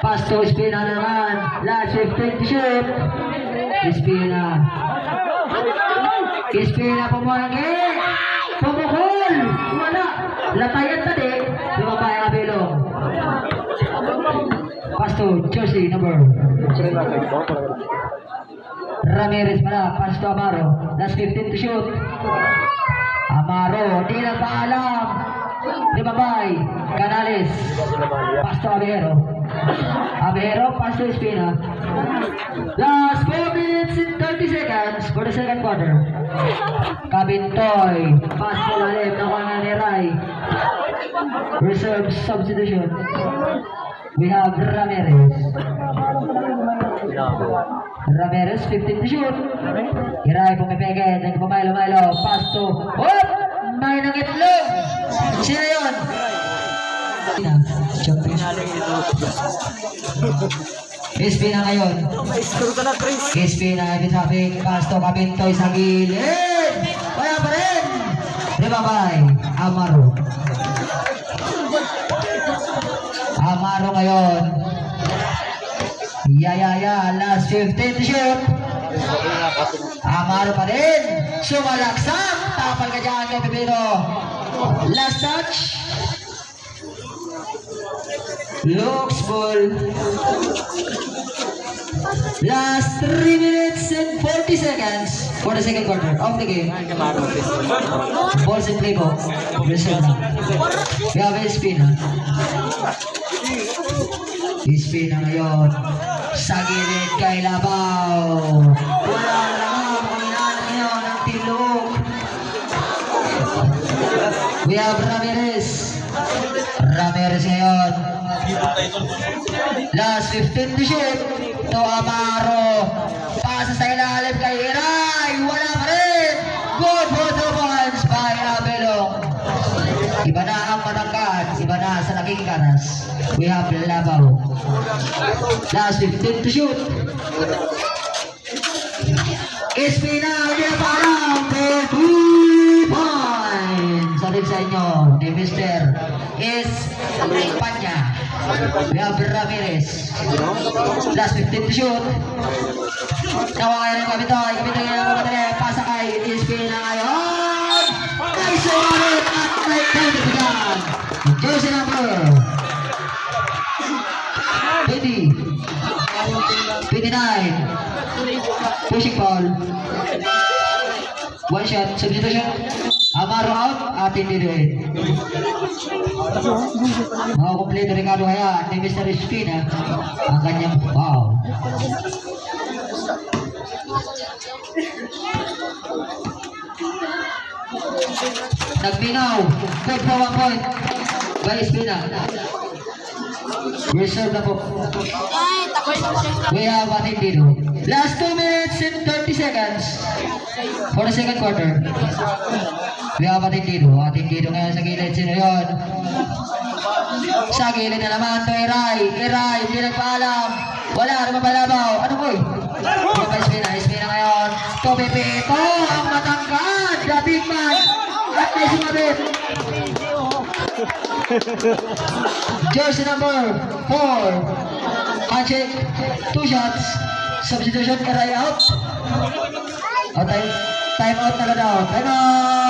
Pass to Espina naman. Last 15 to shoot. Espina. Espina pumulagi. Pumukul. Wala. Latayan tadi. Lumabay Abelong. Pass to Jersey number. Ramirez pala. Pass to Amaro. Last 15 to shoot. Amaro. Di nagpaalam. Lumabay. Canales. Pass to Abero. Abero, pass to Espina. Last 4 minutes and 30 seconds for the second quarter. Kabintoy. Pass to Lalim. Nakuha na ni Rai. Reserve substitution. We have Ramirez. Ramirez, 15 to shoot. Iray, pumipigit. Then pumaylo-maylo. Pass to... Oh! May nangitlog! Sino yun? Espina ngayon. Espina heavy traffic. Pass to Kabintoy sa gilid. Kaya pa rin. Rebabay. Amaro. Amaro ngayon. Last 15 to shoot. Amaro pa rin. Sumalaksak. Tapal ka dyan kay Pepino. Last touch. Looks ball. Last 3 minutes and 40 seconds for the second quarter of the game. Balls in play po. We have Espina. Espina ngayon. Sa gilid kay Labaw. Wala lang kung ilan ngayon ang tilog. We have Ramirez. Ramirez ngayon. Last 15 to shoot. To Amaro. Pasa sa ilalim kay Iray. Wala pa rin. Good for 2 points by Abelong. Iba na ang matangkad. Iba na sa laking karas. We have Labaw. Last 15 to shoot. Espina. Hindi na parang for 2 points. Salit sa inyo ni Mr. Espanya. We have Ramirez. Last 15 to shoot. Nawa kayo ng Kabintoy. Kabintoy ngayon ng Kabintoy. Pasa kay Espina ngayon. Nice one at right time to began. Jersey number 20. 29. Pushing ball. One shot. Substitution. Amaro out at hindi rin. Makakompleto Ricardo kaya ni Mr. Espina ang kanyang foul. Nagminaw. Good for 1 point by Espina. Reserve na po. We have Atindido. Last 2 minutes and 30 seconds for the second quarter. We have Atindido. Atindido ngayon sa gilid. Sino yun? Sa gilid na naman to Iray. Iray, hindi nagpaalam. Wala, lumabalabaw. Ano ko eh? Espina. Espina ngayon. To Pepito. Ang matangkad. The big man. At may sumabit. Jersey number 4. Handshake. 2 shots. Substitution. Iray out. Time out na daw. Time out.